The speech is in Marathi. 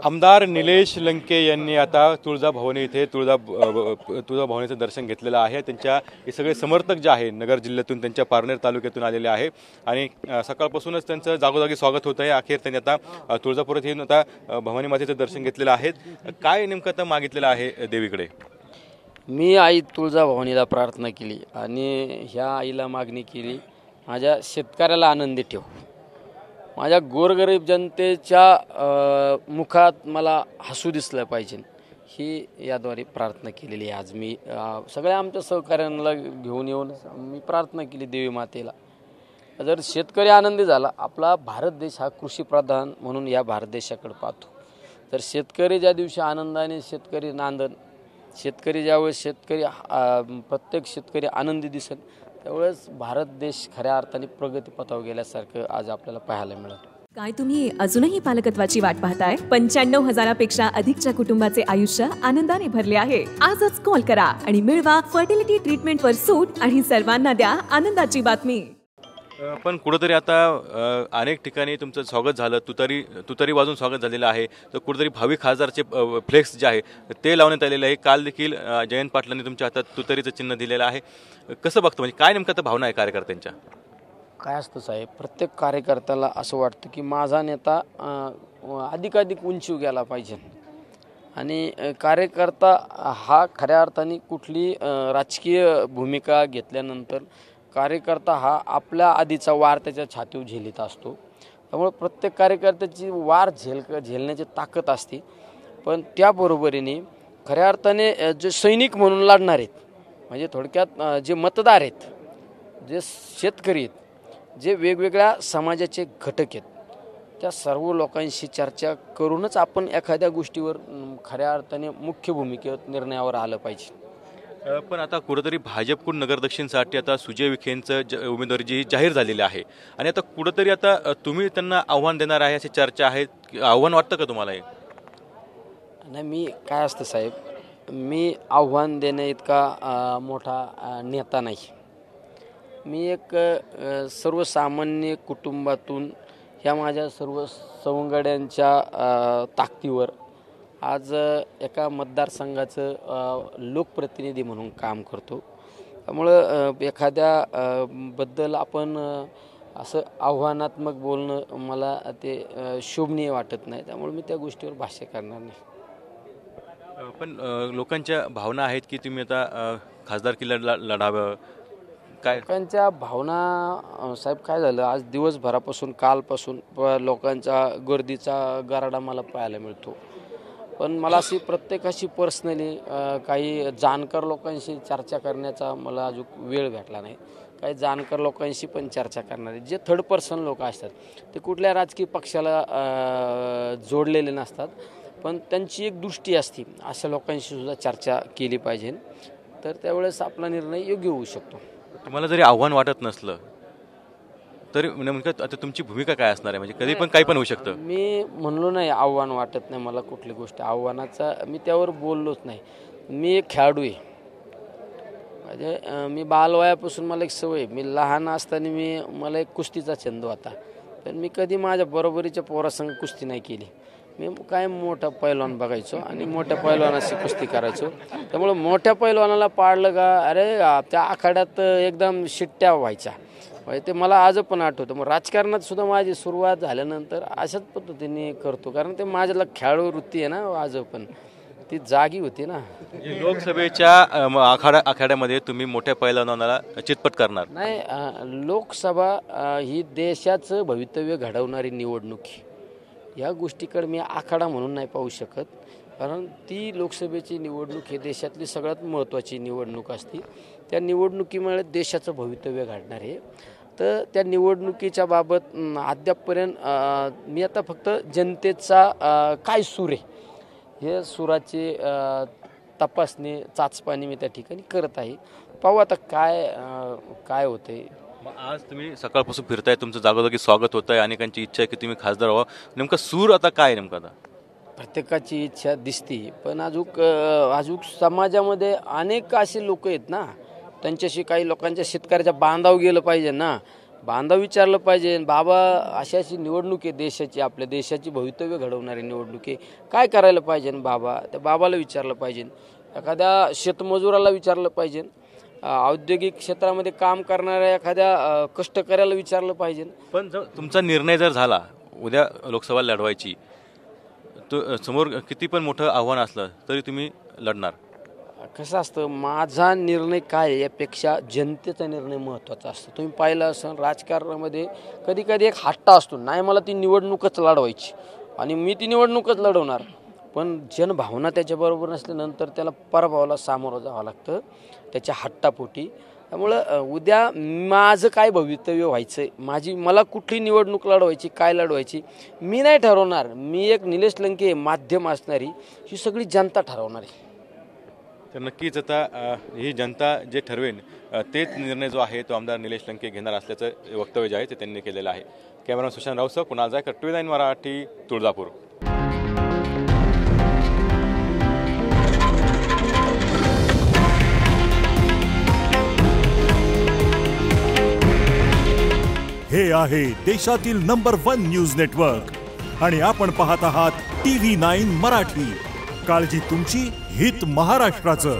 आमदार निलेश लंके यांनी आता तुळजाभवानी इथे तुळजाभवानीचं दर्शन घेतलेलं आहे। त्यांच्या हे सगळे समर्थक जे आहे नगर जिल्ह्यातून त्यांच्या पारनेर तालुक्यातून आलेले आहे आणि सकाळपासूनच त्यांचं जागोजागी स्वागत होत आहे। अखेर त्यांनी आता तुळजापुरात येऊन आता भवानी मातेचं दर्शन घेतलेलं आहे। काय नेमकं आता मागितलेलं आहे देवीकडे? मी आई तुळजाभवानीला प्रार्थना केली आणि ह्या आईला मागणी केली, माझ्या शेतकऱ्याला आनंदी ठेव, माझ्या गोरगरीब जनतेच्या मुखात मला हसू दिसलं पाहिजे, ही याद्वारे प्रार्थना केलेली आहे। आज मी सगळ्या आमच्या सहकाऱ्यांना घेऊन येऊन मी प्रार्थना केली देवी मातेला। जर शेतकरी आनंदी झाला, आपला भारत देश हा कृषीप्रधान म्हणून या भारत देशाकडे पाहतो, तर शेतकरी ज्या दिवशी आनंदाने शेतकरी नांदन, शेतकरी ज्यावेळेस प्रत्येक शेतकरी आनंदी दिसेल, त्यावेळेस भारत देश खऱ्या अर्थाने प्रगतीपथावर गेल्यासारखं आज आपल्याला पाहायला मिळेल। काय तुम्ही अजूनही पालकत्वाची वाट पाहताय? 95,000पेक्षा अधिकच्या कुटुंबाचे आयुष्य आनंदाने भरले आहे। आजच कॉल करा आणि मिळवा फर्टिलिटी ट्रीटमेंटवर सूट आणि सर्वांना द्या आनंदाची बातमी। पण कुठेतरी आता अनेक ठिकाणी तुमचं स्वागत झालं, तुतारी वाजून स्वागत झालेलं आहे, तर कुठेतरी भावी खासदारचे फ्लेक्स जे आहे ते लावण्यात आलेले आहे। काल देखील जयंत पाटलांनी तुमच्या हातात तुतारीचं चिन्ह दिलेलं आहे। कसं बघतो, म्हणजे काय नेमकं आता भावना आहे कार्यकर्त्यांच्या? काय असतं साहेब, प्रत्येक कार्यकर्त्याला असं वाटतं की माझा नेता अधिकाधिक उंचीवर गेला पाहिजे आणि कार्यकर्ता हा खऱ्या अर्थाने कुठली राजकीय भूमिका घेतल्यानंतर कार्यकर्ता हा आपल्या आधीचा वार त्याच्या छातीवर झेलीत असतो। त्यामुळे प्रत्येक कार्यकर्त्याची वार झेलण्याची ताकद असते, पण त्याबरोबरीने खऱ्या अर्थाने जे सैनिक म्हणून लढणार आहेत, म्हणजे थोडक्यात जे मतदार आहेत, जे शेतकरी आहेत, जे वेगवेगळ्या समाजाचे घटक आहेत, त्या सर्व लोकांशी चर्चा करूनच आपण एखाद्या गोष्टीवर खऱ्या अर्थाने मुख्य भूमिकेवर निर्णयावर आलं पाहिजे। पण आता कुठेतरी भाजपकडून नगर दक्षिणसाठी आता सुजय विखेंचं उमेदवारी जी जाहीर झालेली आहे आणि आता कुठेतरी आता तुम्ही त्यांना आव्हान देणार आहे अशी चर्चा आहे, आव्हान वाटतं का तुम्हाला? नाही, मी काय असतं साहेब, मी आव्हान देण्या इतका मोठा नेता नाही। मी एक सर्वसामान्य कुटुंबातून ह्या माझ्या सर्व सवंगड्यांच्या ताकदीवर आज एका मतदारसंघाचं लोकप्रतिनिधी म्हणून काम करतो। त्यामुळं एखाद्या बद्दल आपण असं आव्हानात्मक बोलणं मला ते शोभनीय वाटत नाही, त्यामुळे मी त्या गोष्टीवर भाष्य करणार नाही। पण लोकांच्या भावना आहेत की तुम्ही आता खासदारकीला लढावं, काय लोकांच्या भावना साहेब? काय झालं, आज दिवसभरापासून कालपासून लोकांचा गर्दीचा गराडा मला पाहायला मिळतो, पण मला अशी प्रत्येकाशी पर्सनली काही जाणकार लोकांशी चर्चा करण्याचा मला अजून वेळ भेटला नाही। काही जाणकार लोकांशी पण चर्चा करणारे जे थर्ड पर्सन लोक असतात, ते कुठल्या राजकीय पक्षाला जोडलेले नसतात, पण त्यांची एक दृष्टी असते, अशा लोकांशी सुद्धा चर्चा केली पाहिजे, तर त्यावेळेस आपला निर्णय योग्य होऊ शकतो। तुम्हाला जरी आव्हान वाटत नसलं तरी नेमकं आता तुमची भूमिका काय असणार आहे? म्हणजे कधी पण काही पण होऊ शकतं। मी म्हणलो नाही आव्हान वाटत नाही मला कुठली गोष्ट, आव्हानाचा मी त्यावर बोललोच नाही। मी एक खेळाडू आहे, म्हणजे मी बालवयापासून मला एक सवय, मी लहान असताना मला एक कुस्तीचा छंद होता, पण मी कधी माझ्या बरोबरीच्या पोरासंग कुस्ती नाही केली। मी काय मोठा पैलवान बघायचो आणि मोठ्या पैलवानाशी कुस्ती करायचो, त्यामुळे मोठ्या पैलवानाला पाडलं का अरे त्या आखाड्यात एकदम शिट्ट्या व्हायच्या, ते मला आज पण आठवतं। मग राजकारणात सुद्धा माझी सुरुवात झाल्यानंतर अशाच पद्धतीने करतो, कारण ते माझ्याला खेळाडू वृत्ती आहे ना, आज पण ती जागी होती ना। लोकसभेच्या आखाड्यामध्ये तुम्ही मोठ्या पैलवानाला चितपट करणार नाही? लोकसभा ही देशाचं भवितव्य घडवणारी निवडणूक, या गोष्टीकडे मी आखाडा म्हणून नाही पाहू शकत, कारण ती लोकसभेची निवडणूक ही देशातली सगळ्यात महत्त्वाची निवडणूक असते। त्या निवडणुकीमुळे देशाचं भवितव्य घडणार आहे, तर त्या निवडणुकीच्या बाबत अद्यापपर्यंत मी आता फक्त जनतेचा काय सूर आहे हे सुराची तपासणी चाचपणी मी त्या ठिकाणी करत आहे। पाहू आता काय होते। आज तुम्ही सकाळपासून फिरताय, तुमचं जागोजागी स्वागत होत आहे, अनेकांची इच्छा आहे की तुम्ही खासदार व्हावं, नेमका सूर आता काय नेमका? आता प्रत्येकाची इच्छा दिसते, पण अजून समाजामध्ये अनेक असे लोक आहेत ना, त्यांच्याशी काही लोकांच्या शेतकऱ्याच्या बांधाव गेलं पाहिजे ना। बांधा विचारलं पाहिजे, बाबा अशी अशी निवडणूक आहे देशाची, आपल्या देशाची भवितव्य घडवणारी निवडणूक आहे, काय करायला पाहिजे बाबा, त्या बाबाला विचारलं पाहिजे. एखाद्या शेतमजुराला विचारलं पाहिजे, औद्योगिक क्षेत्रामध्ये काम करणाऱ्या एखाद्या कष्टकऱ्याला विचारलं पाहिजे. पण तुमचा निर्णय जर झाला उद्या लोकसभा लढवायची, तो समोर किती पण मोठं आव्हान असलं तरी तुम्ही लढणार? कसं असतं, माझा निर्णय काय आहे यापेक्षा जनतेचा निर्णय महत्त्वाचा असतो. तुम्ही पाहिलं असं राजकारणामध्ये कधी कधी एक हट्टा असतो, नाही मला ती निवडणूकच लढवायची आणि मी ती निवडणूकच लढवणार, पण जनभावना त्याच्याबरोबर नसल्यानंतर त्याला पराभवाला सामोरं जावं लागतं त्याच्या हट्टापोटी. त्यामुळं उद्या माझं काय भवितव्य व्हायचं आहे, मला कुठली निवडणूक लढवायची, काय लढवायची मी नाही ठरवणार. मी एक निलेश लंके माध्यम असणारी ही सगळी जनता ठरवणार आहे. तर नक्कीच आता ही जनता जे ठरवेन तेच निर्णय जो आहे तो आमदार निलेश लंके घेणार असल्याचं वक्तव्य जे आहे ते त्यांनी केलेलं आहे. कॅमेरामॅन सुशांत रावसह कुणाल जायकर, TV9 मराठी, तुळजापूर. हे आहे देशातील नंबर 1 न्यूज नेटवर्क आणि आपण पाहत आहात TV9 मराठी. काळजी तुमची, हित महाराष्ट्राचं.